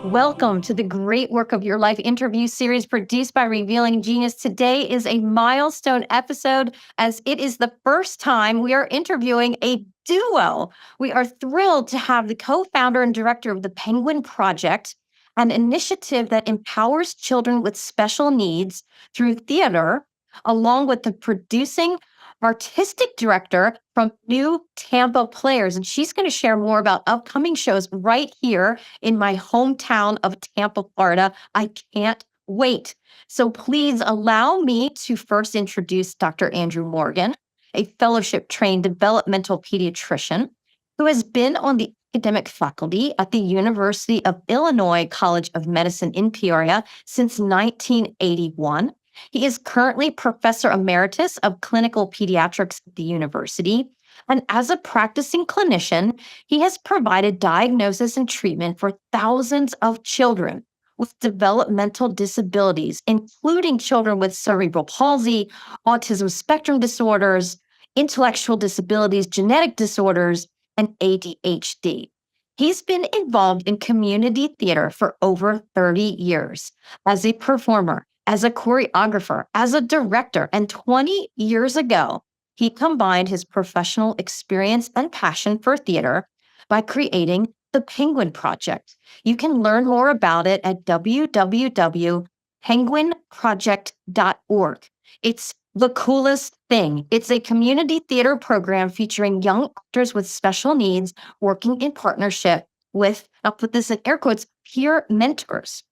Welcome to the Great Work of Your Life interview series produced by Revealing Genius. Today is a milestone episode as it is the first time we are interviewing a duo. We are thrilled to have the co-founder and director of the Penguin Project, an initiative that empowers children with special needs through theater, along with the producing artistic director from new Tampa Players. And she's going to share more about upcoming shows right here in my hometown of Tampa, Florida. I can't wait. So please allow me to first introduce Dr. Andrew Morgan, a fellowship-trained developmental pediatrician who has been on the academic faculty at the University of Illinois College of Medicine in Peoria since 1981. He is currently Professor Emeritus of Clinical Pediatrics at the university. And as a practicing clinician, he has provided diagnosis and treatment for thousands of children with developmental disabilities, including children with cerebral palsy, autism spectrum disorders, intellectual disabilities, genetic disorders, and ADHD. He's been involved in community theater for over 30 years as a performer, as a choreographer, as a director, and 20 years ago, he combined his professional experience and passion for theater by creating the Penguin Project. You can learn more about it at www.penguinproject.org. It's the coolest thing. It's a community theater program featuring young actors with special needs working in partnership with, I'll put this in air quotes, peer mentors.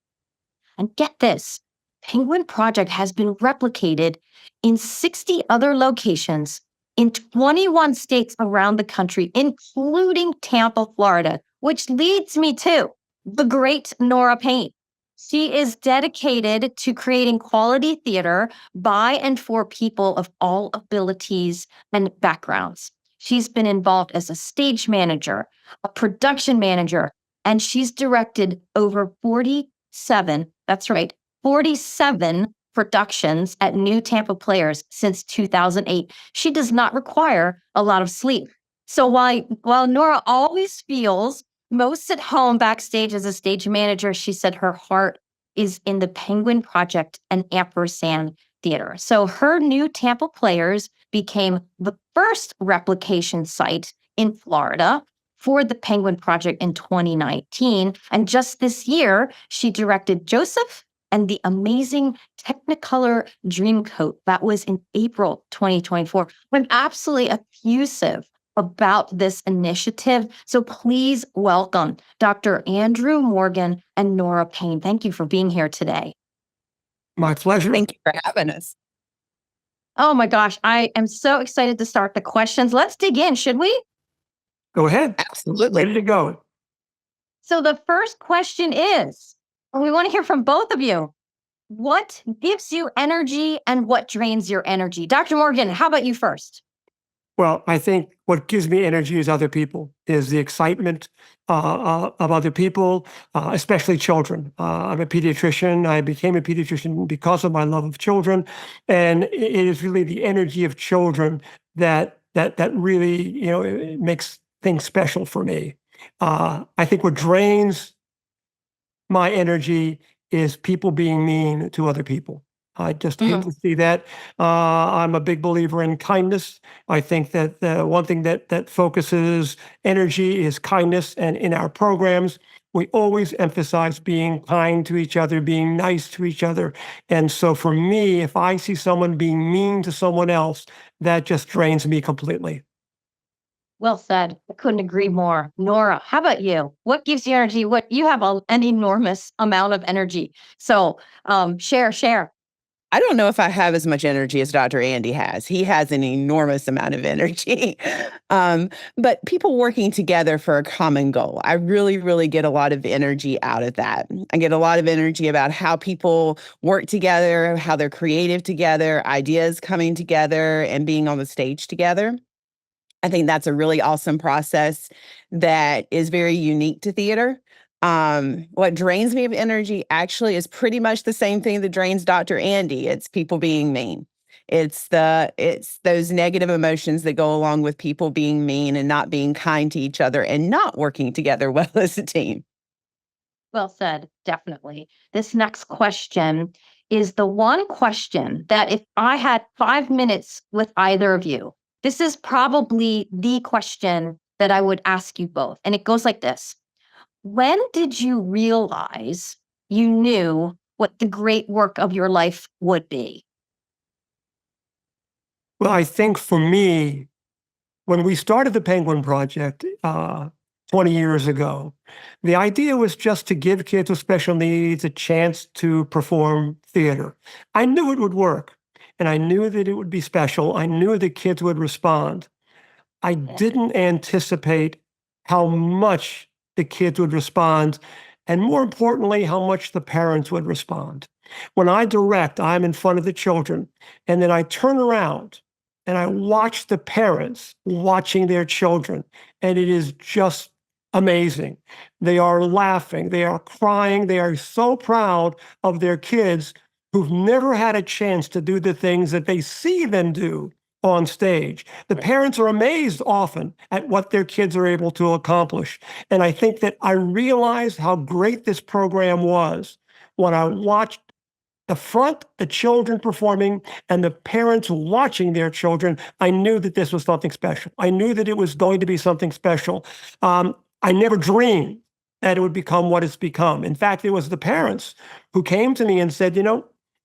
And get this, Penguin Project has been replicated in 60 other locations in 21 states around the country, including Tampa, Florida, which leads me to the great Nora Paine. She is dedicated to creating quality theater by and for people of all abilities and backgrounds. She's been involved as a stage manager, a production manager, and she's directed over 47, that's right, 47 productions at new Tampa Players since 2008. She does not require a lot of sleep. So while Nora always feels most at home backstage as a stage manager, she said her heart is in the Penguin Project and Ampersand Theater. So her new Tampa Players became the first replication site in Florida for the Penguin Project in 2019. And just this year, she directed Joseph and the amazing Technicolor Dreamcoat. That was in April 2024. I'm absolutely effusive about this initiative. So please welcome Dr. Andrew Morgan and Nora Paine. Thank you for being here today. My pleasure. Thank you for having us. Oh my gosh, I am so excited to start the questions. Let's dig in, should we? Go ahead. Absolutely. Ready to go. So the first question is, we want to hear from both of you. What gives you energy and what drains your energy? Dr. Morgan, how about you first? Well, I think what gives me energy is other people, is the excitement of other people, especially children. I'm a pediatrician. I became a pediatrician because of my love of children. And it is really the energy of children that really, it makes things special for me. I think what drains my energy is people being mean to other people. I just hate to see that. I'm a big believer in kindness. I think that the one thing that focuses energy is kindness. And in our programs, we always emphasize being kind to each other, being nice to each other. And so for me, if I see someone being mean to someone else, that just drains me completely. Well said. I couldn't agree more. Nora, how about you? What gives you energy? What you have an enormous amount of energy. So share. I don't know if I have as much energy as Dr. Andy has. He has an enormous amount of energy. But people working together for a common goal, I really, really get a lot of energy out of that. I get a lot of energy about how people work together, how they're creative together, ideas coming together, and being on the stage together. I think that's a really awesome process that is very unique to theater. What drains me of energy actually is pretty much the same thing that drains Dr. Andy. It's people being mean. It's those negative emotions that go along with people being mean and not being kind to each other and not working together well as a team. Well said, definitely. This next question is the one question that if I had 5 minutes with either of you, this is probably the question that I would ask you both. And it goes like this. When did you realize you knew what the great work of your life would be? Well, I think for me, when we started the Penguin Project 20 years ago, the idea was just to give kids with special needs a chance to perform theater. I knew it would work, and I knew that it would be special. I knew that kids would respond. I didn't anticipate how much the kids would respond, and more importantly, how much the parents would respond. When I direct, I'm in front of the children, and then I turn around and I watch the parents watching their children, and it is just amazing. They are laughing, they are crying, they are so proud of their kids who've never had a chance to do the things that they see them do on stage. The parents are amazed often at what their kids are able to accomplish. And I think that I realized how great this program was when I watched the children performing, and the parents watching their children. I knew that this was something special. I knew that it was going to be something special. I never dreamed that it would become what it's become. In fact, it was the parents who came to me and said,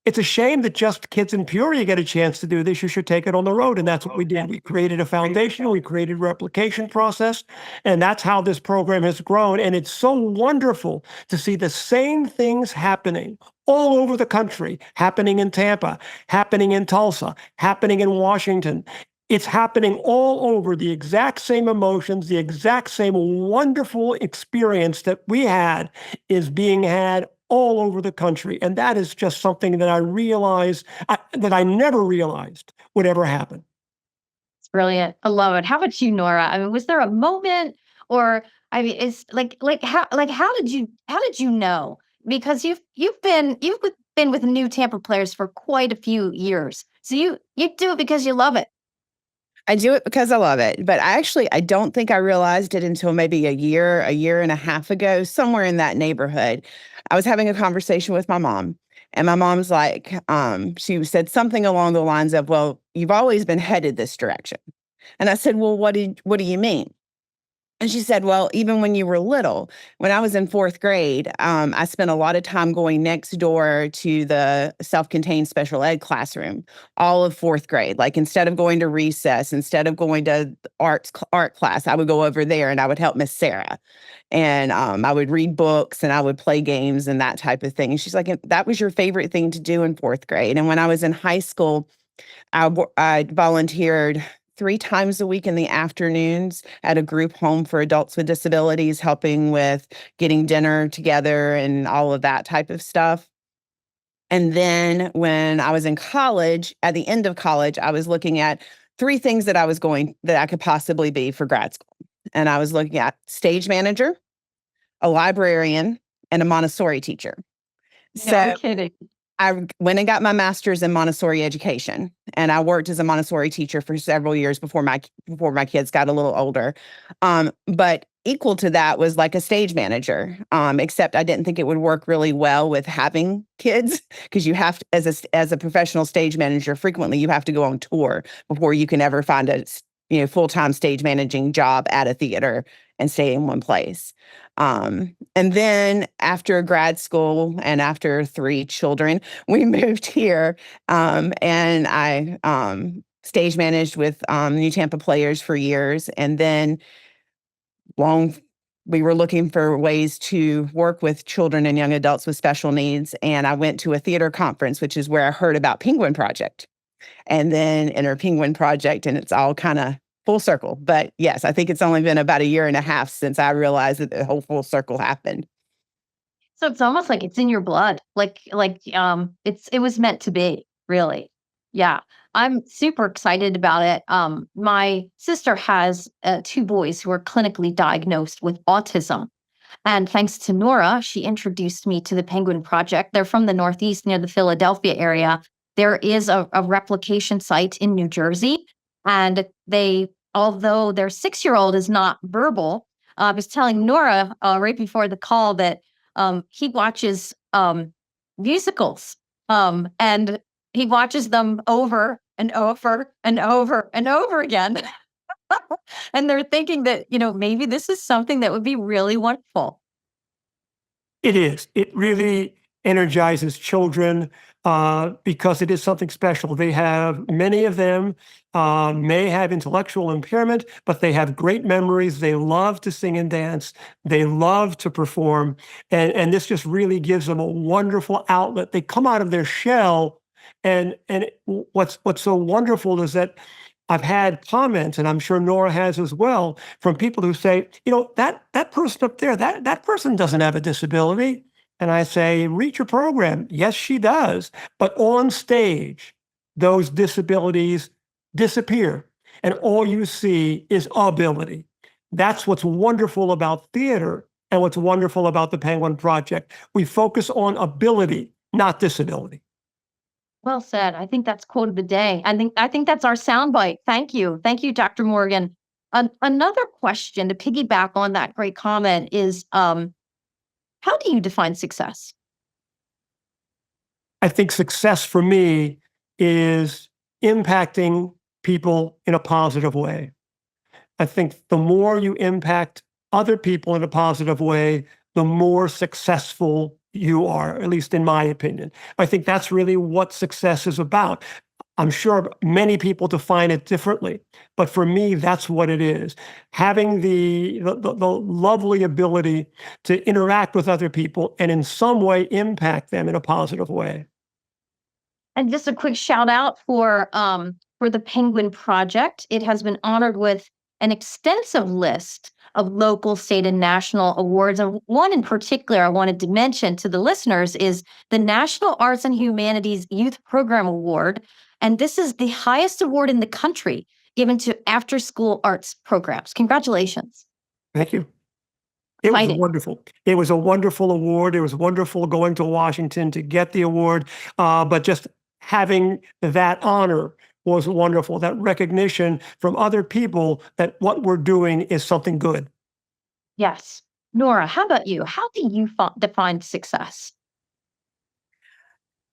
it's a shame that just kids in Peoria get a chance to do this. You should take it on the road. And that's what we did. We created a foundation, we created a replication process, and that's how this program has grown. And it's so wonderful to see the same things happening all over the country, happening in Tampa, happening in Tulsa, happening in Washington. It's happening all over. The exact same emotions, the exact same wonderful experience that we had is being had all over the country. And that is just something that I realized that I never realized would ever happen. It's brilliant. I love it. How about you, Nora? I mean, was there a moment or it's how did you know? Because you've been with New Tampa Players for quite a few years. So you do it because you love it. I do it because I love it. But I don't think I realized it until maybe a year and a half ago, somewhere in that neighborhood. I was having a conversation with my mom, and my mom's like, she said something along the lines of, well, you've always been headed this direction. And I said, well, what do you mean? And she said, well, even when you were little, when I was in fourth grade, I spent a lot of time going next door to the self-contained special ed classroom, all of fourth grade. Like instead of going to recess, instead of going to art class, I would go over there and I would help Miss Sarah. And I would read books and I would play games and that type of thing. And she's like, that was your favorite thing to do in fourth grade. And when I was in high school, I volunteered 3 times a week in the afternoons at a group home for adults with disabilities, helping with getting dinner together and all of that type of stuff. And then when I was in college, at the end of college, I was looking at 3 things that I could possibly be for grad school. And I was looking at stage manager, a librarian, and a Montessori teacher. No kidding. I went and got my master's in Montessori education, and I worked as a Montessori teacher for several years before my kids got a little older. But equal to that was like a stage manager, except I didn't think it would work really well with having kids because you have to, as a professional stage manager, frequently you have to go on tour before you can ever find a full-time stage managing job at a theater and stay in one place. And then after grad school and after 3 children, we moved here, and I stage managed with New Tampa Players for years. And then we were looking for ways to work with children and young adults with special needs. And I went to a theater conference, which is where I heard about Penguin Project, and then Inner Penguin Project, and it's all kind of full circle. But yes, I think it's only been about a year and a half since I realized that the whole full circle happened. So it's almost like it's in your blood. It was meant to be, really. Yeah. I'm super excited about it. My sister has 2 boys who are clinically diagnosed with autism. And thanks to Nora, she introduced me to the Penguin Project. They're from the Northeast near the Philadelphia area. there is a replication site in New Jersey, and although their 6-year-old is not verbal, I was telling Nora right before the call that he watches musicals, and he watches them over and over and over and over again. And they're thinking that, maybe this is something that would be really wonderful. It is. It really energizes children because it is something special. Many of them may have intellectual impairment, but they have great memories. They love to sing and dance. They love to perform. And this just really gives them a wonderful outlet. They come out of their shell. And what's so wonderful is that I've had comments, and I'm sure Nora has as well, from people who say, that person up there, that person doesn't have a disability. And I say, read your program. Yes, she does. But on stage, those disabilities disappear. And all you see is ability. That's what's wonderful about theater and what's wonderful about the Penguin Project. We focus on ability, not disability. Well said. I think that's quote of the day. I think that's our soundbite. Thank you. Thank you, Dr. Morgan. Another question to piggyback on that great comment is, how do you define success? I think success for me is impacting people in a positive way. I think the more you impact other people in a positive way, the more successful you are, at least in my opinion. I think that's really what success is about. I'm sure many people define it differently, but for me, that's what it is. Having the lovely ability to interact with other people and in some way impact them in a positive way. And just a quick shout out for the Penguin Project. It has been honored with an extensive list of local, state, and national awards. And one in particular I wanted to mention to the listeners is the National Arts and Humanities Youth Program Award. And this is the highest award in the country given to after-school arts programs. Congratulations. Thank you. It was wonderful. It was a wonderful award. It was wonderful going to Washington to get the award. But just having that honor was wonderful. That recognition from other people that what we're doing is something good. Yes. Nora, how about you? How do you define success?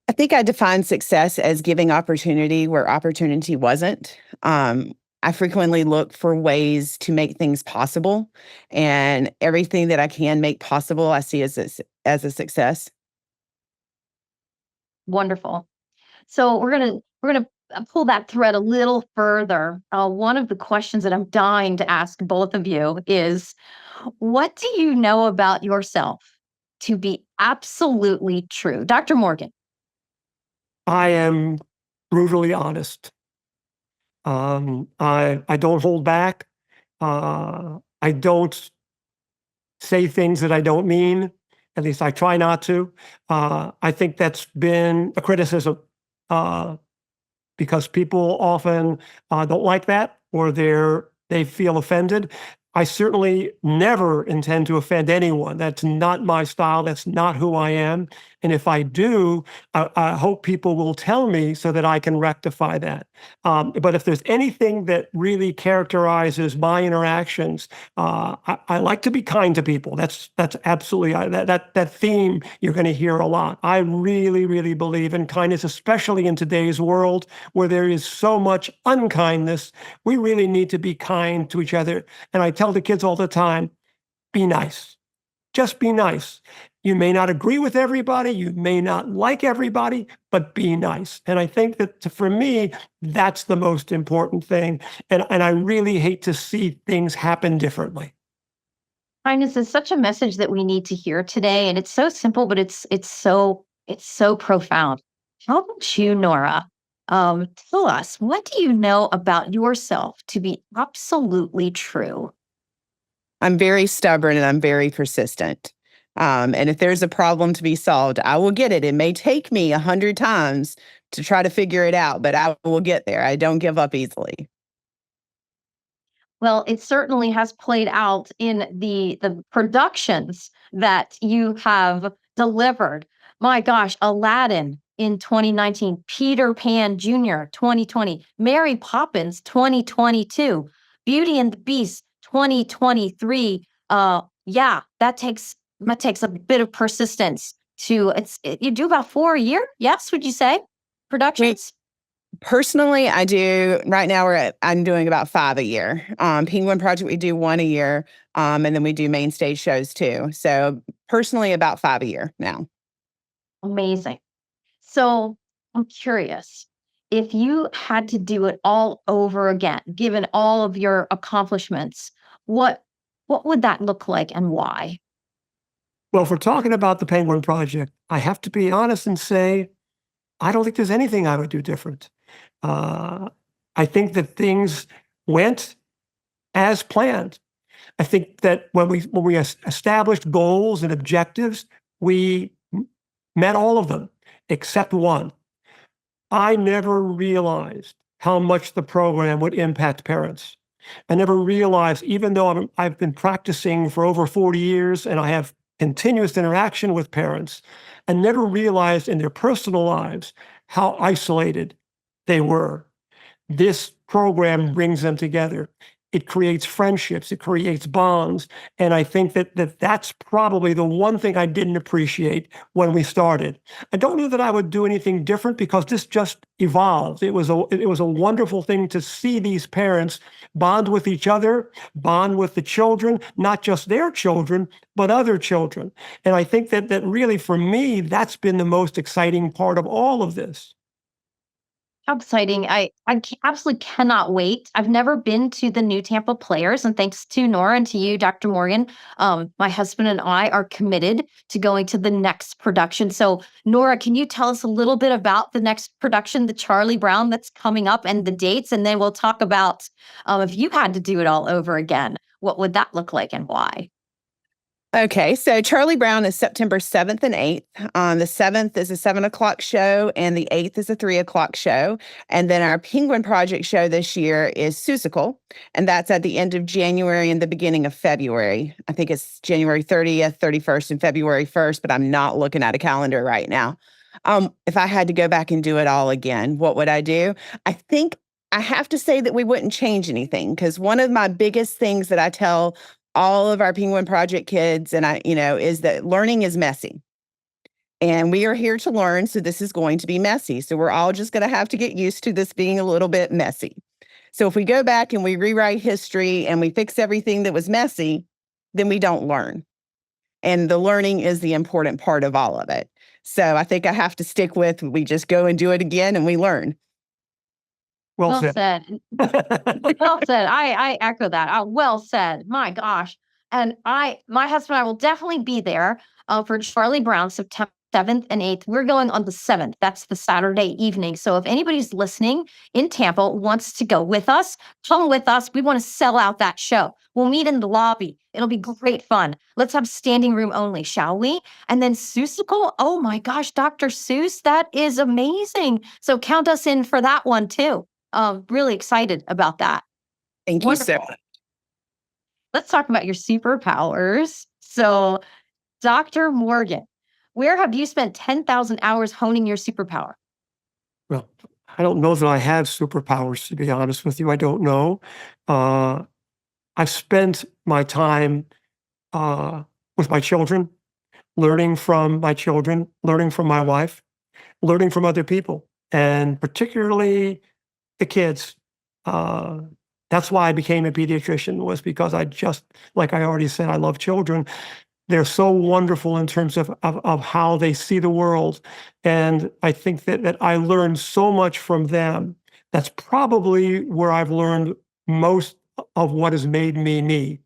I think I define success as giving opportunity where opportunity wasn't. I frequently look for ways to make things possible, and everything that I can make possible, I see as a success. Wonderful. So we're gonna pull that thread a little further. One of the questions that I'm dying to ask both of you is, what do you know about yourself to be absolutely true? Dr. Morgan. I am brutally honest. I don't hold back. I don't say things that I don't mean. At least I try not to. I think that's been a criticism because people often don't like that, or they feel offended. I certainly never intend to offend anyone. That's not my style. That's not who I am. And if I do, I hope people will tell me so that I can rectify that. But if there's anything that really characterizes my interactions, I like to be kind to people. That's absolutely that theme you're going to hear a lot. I really, really believe in kindness, especially in today's world where there is so much unkindness. We really need to be kind to each other. And I tell the kids all the time, be nice. Just be nice. You may not agree with everybody, you may not like everybody, but be nice. And I think that for me, that's the most important thing. And I really hate to see things happen differently. Kindness is such a message that we need to hear today. And it's so simple, but it's so profound. How about you, Nora? Tell us, what do you know about yourself to be absolutely true? I'm very stubborn and I'm very persistent. And if there's a problem to be solved, I will get it. It may take me 100 times to try to figure it out, but I will get there. I don't give up easily. Well, it certainly has played out in the productions that you have delivered. My gosh, Aladdin, in 2019, Peter Pan Jr. 2020, Mary Poppins 2022, Beauty and the Beast 2023. Yeah, that takes a bit of persistence to you do about 4 a year. Yes, would you say productions? Personally, I do right now. I'm doing about 5 a year. Penguin Project, we do 1 a year, and then we do main stage shows too. So personally, about 5 a year now. Amazing. So I'm curious, if you had to do it all over again, given all of your accomplishments, what would that look like and why? Well, if we're talking about the Penguin Project, I have to be honest and say, I don't think there's anything I would do different. Uh, I think that things went as planned. I think that when we established goals and objectives, we met all of them except one. I never realized how much the program would impact parents. I never realized, even though I've been practicing for over 40 years and I have continuous interaction with parents, I never realized in their personal lives how isolated they were. This program brings them together. It creates friendships, it creates bonds. And I think that's probably the one thing I didn't appreciate when we started. I don't know that I would do anything different because this just evolved. It was a wonderful thing to see these parents bond with each other, bond with the children, not just their children, but other children. And I think that really for me, that's been the most exciting part of all of this. How exciting. Absolutely cannot wait. I've never been to the new Tampa Players, and thanks to Nora and to you, Dr. Morgan, my husband and I are committed to going to the next production. So, Nora, can you tell us a little bit about the next production, the Charlie Brown that's coming up and the dates? And then we'll talk about if you had to do it all over again, what would that look like and why? Okay, so Charlie Brown is September 7th and 8th. The 7th is a 7 o'clock show, and the 8th is a 3 o'clock show. And then our Penguin Project show this year is Seussical, and that's at the end of January and the beginning of February. I think it's January 30th, 31st, and February 1st, but I'm not looking at a calendar right now. If I had to go back and do it all again, what would I do? I think I have to say that we wouldn't change anything, because one of my biggest things that I tell all of our Penguin Project kids, and is that learning is messy. And we are here to learn, so this is going to be messy. So we're all just going to have to get used to this being a little bit messy. So if we go back and we rewrite history and we fix everything that was messy, then we don't learn. And the learning is the important part of all of it. So I think I have to stick with, we just go and do it again and we learn. Well said. Well said. I echo that. Well said. My gosh. And my husband and I will definitely be there for Charlie Brown, September 7th and 8th. We're going on the 7th. That's the Saturday evening. So if anybody's listening in Tampa wants to go with us, come with us. We want to sell out that show. We'll meet in the lobby. It'll be great fun. Let's have standing room only, shall we? And then Seussical. Oh my gosh, Dr. Seuss, that is amazing. So count us in for that one too. Really excited about that. Thank you so much. Let's talk about your superpowers. So, Dr. Morgan, where have you spent 10,000 hours honing your superpower? Well, I don't know that I have superpowers, to be honest with you. I don't know. I've spent my time with my children, learning from my children, learning from my wife, learning from other people, and particularly the kids. That's why I became a pediatrician, was because like I already said, I love children. They're so wonderful in terms of how they see the world. And I think that I learned so much from them. That's probably where I've learned most of what has made me me.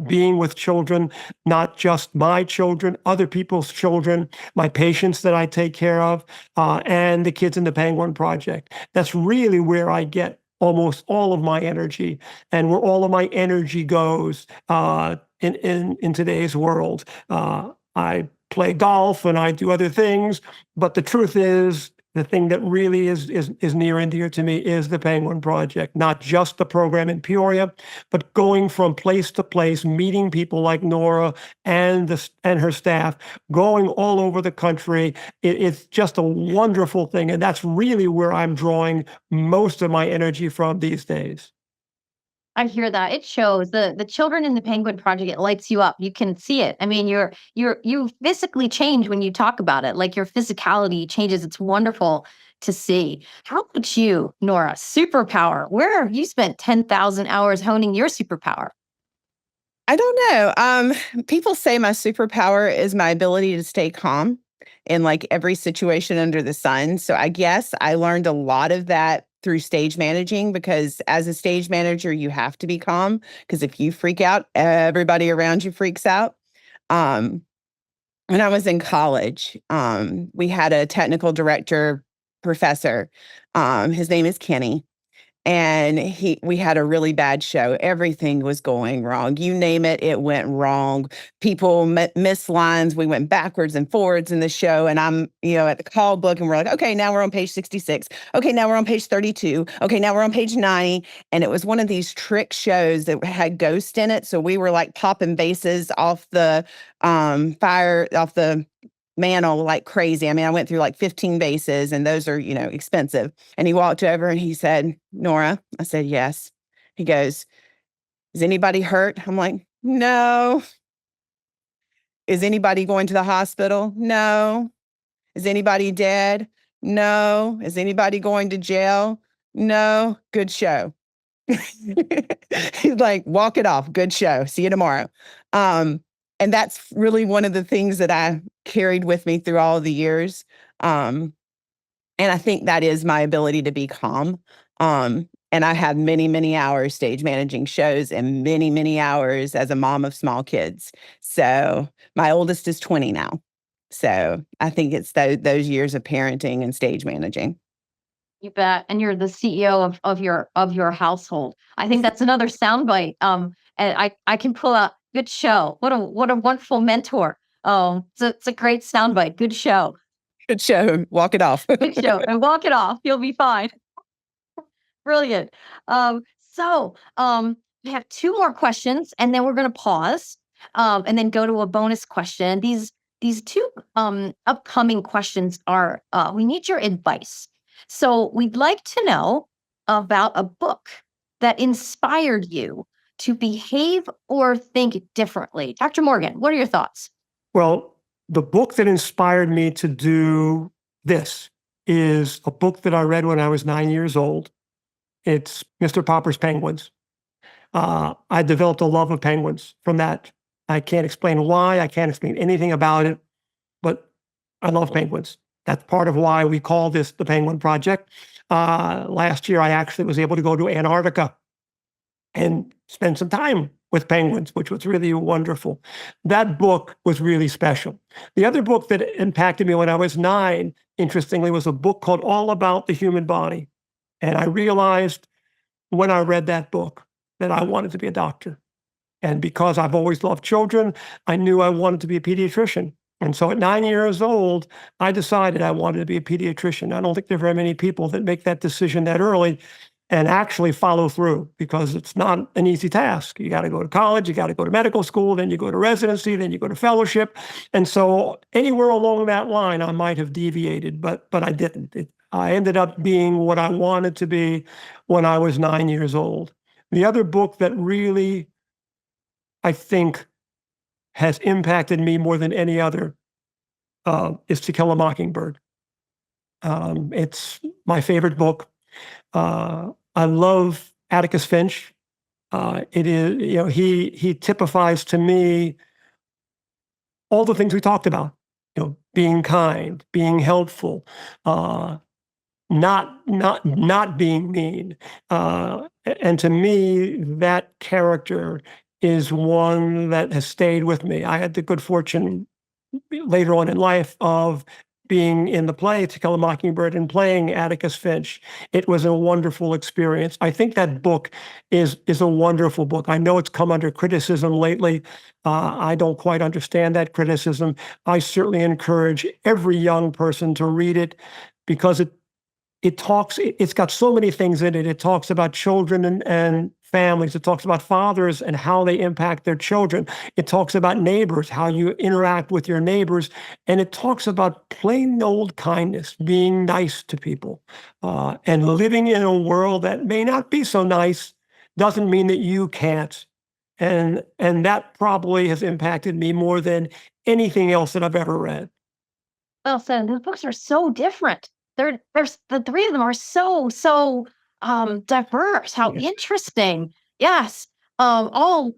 Being with children, not just my children, other people's children, my patients that I take care of, and the kids in the Penguin Project. That's really where I get almost all of my energy, and where all of my energy goes in today's world. I play golf and I do other things, but the truth is the thing that really is near and dear to me is the Penguin Project, not just the program in Peoria, but going from place to place, meeting people like Nora and her staff, going all over the country. It's just a wonderful thing, and that's really where I'm drawing most of my energy from these days. I hear that. It shows. The children in the Penguin Project, it lights you up. You can see it. I mean, you physically change when you talk about it. Like your physicality changes. It's wonderful to see. How about you, Nora? Superpower. Where have you spent 10,000 hours honing your superpower? I don't know. People say my superpower is my ability to stay calm in like every situation under the sun. So I guess I learned a lot of that through stage managing, because as a stage manager, you have to be calm, because if you freak out, everybody around you freaks out. Um, when I was in college, we had a technical director professor. His name is Kenny. And we had a really bad show. Everything was going wrong. You name it, it went wrong. People missed lines. We went backwards and forwards in the show. And I'm, at the call book, and we're like, okay, now we're on page 66. Okay, now we're on page 32. Okay, now we're on page 90. And it was one of these trick shows that had ghosts in it. So we were like popping bases off the off the mantle like crazy. I mean, I went through like 15 bases, and those are, expensive. And he walked over and he said, "Nora." I said, "Yes." He goes, "Is anybody hurt?" I'm like, "No." "Is anybody going to the hospital?" "No." "Is anybody dead?" "No." "Is anybody going to jail?" "No." "Good show." He's like, "Walk it off. Good show. See you tomorrow." And that's really one of the things that I carried with me through all the years. And I think that is my ability to be calm. And I have many, many hours stage managing shows, and many, many hours as a mom of small kids. So my oldest is 20 now. So I think it's those years of parenting and stage managing. You bet. And you're the CEO of your household. I think that's another soundbite. And I can pull out good show. What a wonderful mentor. It's a great soundbite. Good show. Good show. Walk it off. Good show. And walk it off. You'll be fine. Brilliant. We have two more questions, and then we're going to pause, and then go to a bonus question. These two upcoming questions are, we need your advice. So we'd like to know about a book that inspired you to behave or think differently. Dr. Morgan, what are your thoughts? Well, the book that inspired me to do this is a book that I read when I was 9 years old. It's Mr. Popper's Penguins. I developed a love of penguins from that. I can't explain why. I can't explain anything about it, but I love penguins. That's part of why we call this the Penguin Project. Last year, I actually was able to go to Antarctica and spend some time with penguins, which was really wonderful. That book was really special. The other book that impacted me when I was 9, interestingly, was a book called All About the Human Body. And I realized when I read that book that I wanted to be a doctor. And because I've always loved children, I knew I wanted to be a pediatrician. And so at 9 years old, I decided I wanted to be a pediatrician. I don't think there are very many people that make that decision that early and actually follow through, because it's not an easy task. You got to go to college, you got to go to medical school, then you go to residency, then you go to fellowship. And so anywhere along that line, I might have deviated, but I didn't. I ended up being what I wanted to be when I was 9 years old. The other book that really, I think, has impacted me more than any other is To Kill a Mockingbird. It's my favorite book. I love Atticus Finch. It is, he typifies to me all the things we talked about. Being kind, being helpful, not being mean. And to me, that character is one that has stayed with me. I had the good fortune later on in life of being in the play To Kill a Mockingbird and playing Atticus Finch. It was a wonderful experience. I think that book is a wonderful book. I know it's come under criticism lately. I don't quite understand that criticism. I certainly encourage every young person to read it. because it's got so many things in it. It talks about children and families. It talks about fathers and how they impact their children. It talks about neighbors, how you interact with your neighbors. And it talks about plain old kindness, being nice to people, and living in a world that may not be so nice doesn't mean that you can't. And that probably has impacted me more than anything else that I've ever read. Well said. Those books are so different. There's the three of them are so diverse. How Yeah. interesting. Yes. All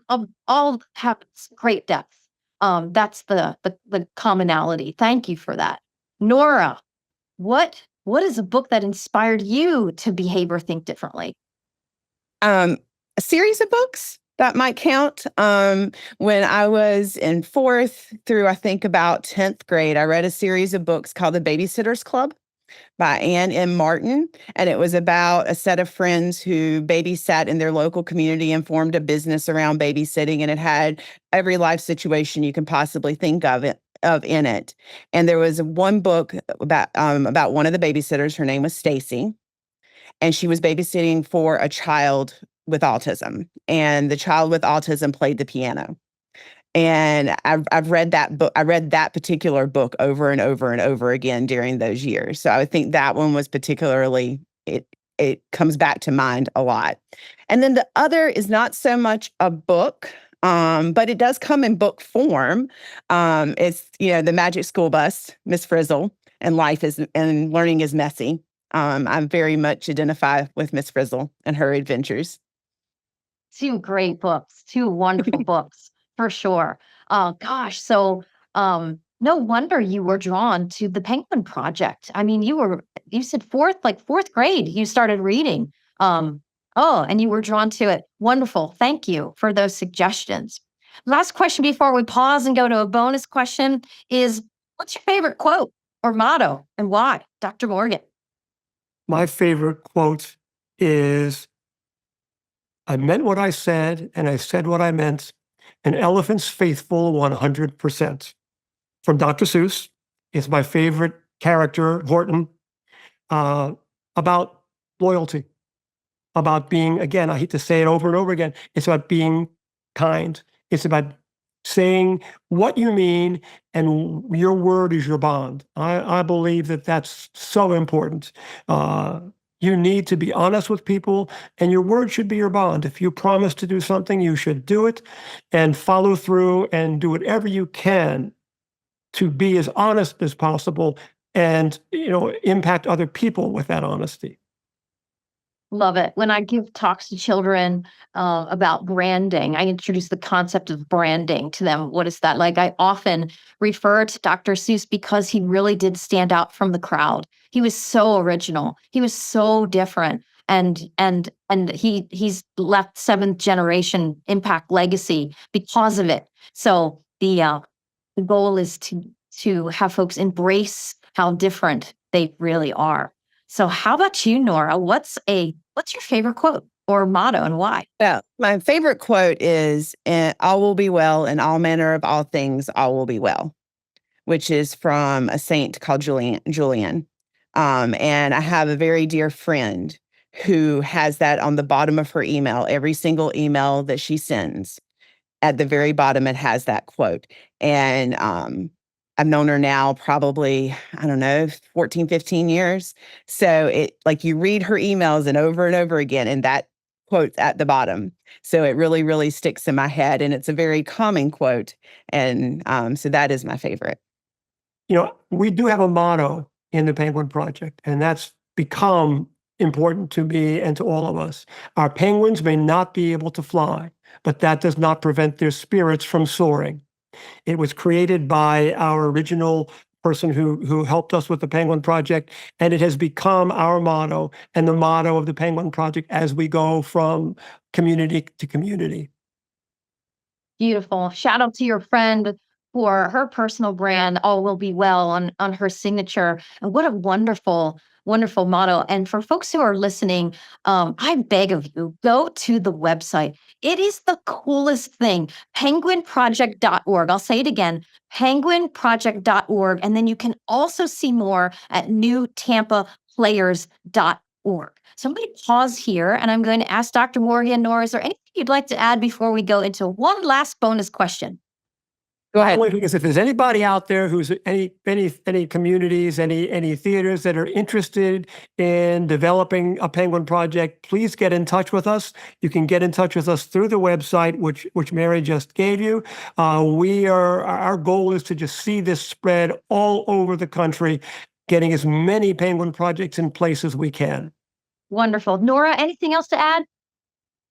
have great depth. That's the commonality. Thank you for that. Nora, what is a book that inspired you to behave or think differently? A series of books that might count. When I was in fourth through, I think, about 10th grade, I read a series of books called The Babysitter's Club by Anne M. Martin. And it was about a set of friends who babysat in their local community and formed a business around babysitting. And it had every life situation you can possibly think of in it. And there was one book about one of the babysitters. Her name was Stacy, and she was babysitting for a child with autism. And the child with autism played the piano. And I've read that book. I read that particular book over and over and over again during those years. So I think that one was particularly, it comes back to mind a lot. And then the other is not so much a book, but it does come in book form. It's, The Magic School Bus, Miss Frizzle, and Learning is Messy. I very much identify with Miss Frizzle and her adventures. Two great books, two wonderful books for sure. Oh gosh, so no wonder you were drawn to the Penguin Project. I mean, you said fourth grade, you started reading. And you were drawn to it. Wonderful. Thank you for those suggestions. Last question before we pause and go to a bonus question is, what's your favorite quote or motto and why? Dr. Morgan. My favorite quote is, "I meant what I said, and I said what I meant. An elephant's faithful 100%." From Dr. Seuss. It's my favorite character, Horton, about loyalty, about being, again, I hate to say it over and over again, it's about being kind. It's about saying what you mean, and your word is your bond. I believe that that's so important. You need to be honest with people, and your word should be your bond. If you promise to do something, you should do it and follow through and do whatever you can to be as honest as possible and, impact other people with that honesty. Love it. When I give talks to children about branding, I introduce the concept of branding to them. What is that like? I often refer to Dr. Seuss because he really did stand out from the crowd. He was so original. He was so different, and he's left seventh generation impact legacy because of it. So the goal is to have folks embrace how different they really are. So how about you, Nora? What's your favorite quote or motto and why? Yeah, my favorite quote is, "All will be well, in all manner of all things, all will be well," which is from a saint called Julian. And I have a very dear friend who has that on the bottom of her email. Every single email that she sends, at the very bottom, it has that quote. And I've known her now probably, I don't know, 14, 15 years. So you read her emails and over again, and that quote's at the bottom. So it really, really sticks in my head. And it's a very calming quote. And so that is my favorite. We do have a motto in the Penguin Project, and that's become important to me and to all of us. Our penguins may not be able to fly, but that does not prevent their spirits from soaring. It was created by our original person who helped us with the Penguin Project, and it has become our motto and the motto of the Penguin Project as we go from community to community. Beautiful. Shout out to your friend for her personal brand, All Will Be Well, on her signature. And what a wonderful Wonderful motto. And for folks who are listening, I beg of you, go to the website. It is the coolest thing, penguinproject.org. I'll say it again, penguinproject.org. And then you can also see more at newtampaplayers.org. So I'm going to pause here and I'm going to ask Dr. Morgan, Nora, is there anything you'd like to add before we go into one last bonus question? Go ahead. Because if there's anybody out there who's any communities, any theaters that are interested in developing a Penguin project, please get in touch with us. You can get in touch with us through the website, which Mary just gave you. Our goal is to just see this spread all over the country, getting as many Penguin projects in place as we can. Wonderful. Nora, anything else to add?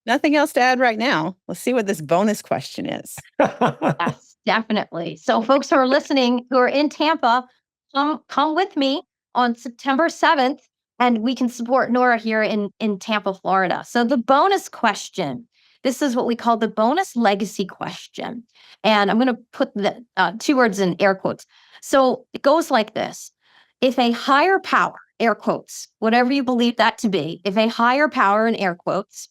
Nothing else to add right now. Let's see what this bonus question is. Yes, definitely. So folks who are listening, who are in Tampa, come with me on September 7th, and we can support Nora here in Tampa, Florida. So the bonus question, this is what we call the bonus legacy question. And I'm going to put the 2 words in air quotes. So it goes like this. If a higher power, air quotes, whatever you believe that to be, if a higher power in air quotes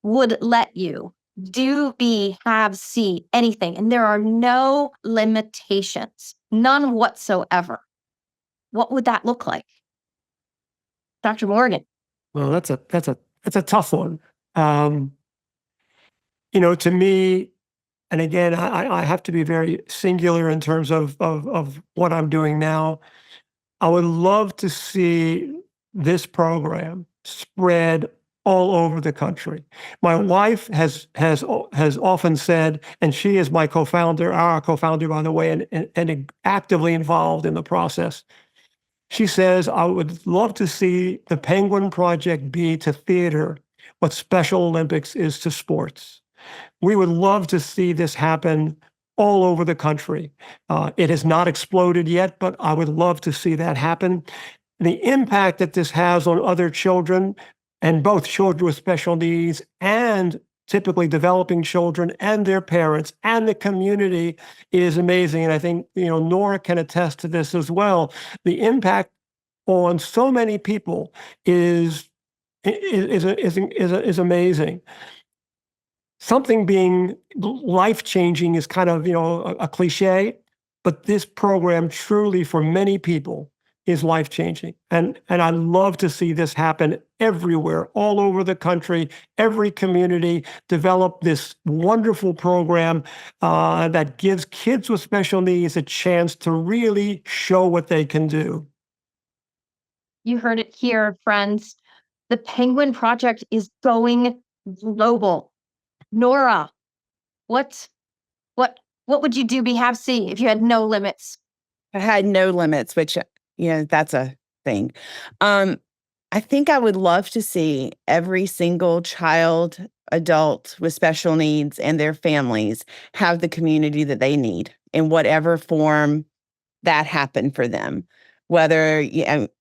would let you do, be, have, see, anything, and there are no limitations, none whatsoever, what would that look like? Dr. Morgan. Well, that's a tough one. To me, and again, I have to be very singular in terms of what I'm doing now. I would love to see this program spread all over the country. My wife has often said, and she is my co-founder, our co-founder, by the way, and actively involved in the process. She says, I would love to see the Penguin Project be to theater what Special Olympics is to sports. We would love to see this happen all over the country. It has not exploded yet, but I would love to see that happen. The impact that this has on other children, and both children with special needs and typically developing children and their parents and the community, is amazing. And I think, Nora can attest to this as well. The impact on so many people is amazing. Something being life-changing is kind of, a cliche, but this program truly, for many people, is life-changing. And I'd love to see this happen everywhere, all over the country, every community, develop this wonderful program that gives kids with special needs a chance to really show what they can do. You heard it here, friends. The Penguin Project is going global. Nora, what would you do, be, have, see if you had no limits? I had no limits, which, that's a thing. I think I would love to see every single child, adult with special needs and their families have the community that they need in whatever form that happened for them. Whether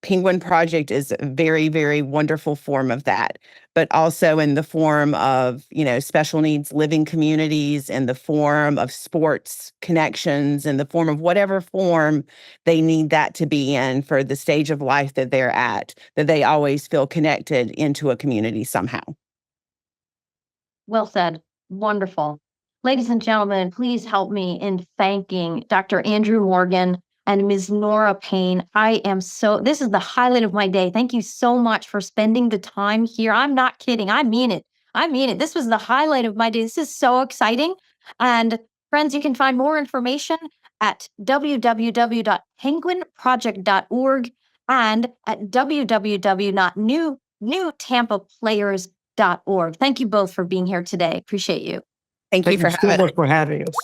Penguin Project is a very, very wonderful form of that, but also in the form of, special needs living communities, in the form of sports connections, in the form of whatever form they need that to be in for the stage of life that they're at, that they always feel connected into a community somehow. Well said. Wonderful. Ladies and gentlemen, please help me in thanking Dr. Andrew Morgan and Ms. Nora Paine. This is the highlight of my day. Thank you so much for spending the time here. I'm not kidding. I mean it. This was the highlight of my day. This is so exciting. And friends, you can find more information at www.penguinproject.org and at www.newtampaplayers.org. Thank you both for being here today. Appreciate you. Thank you for having us. For having us.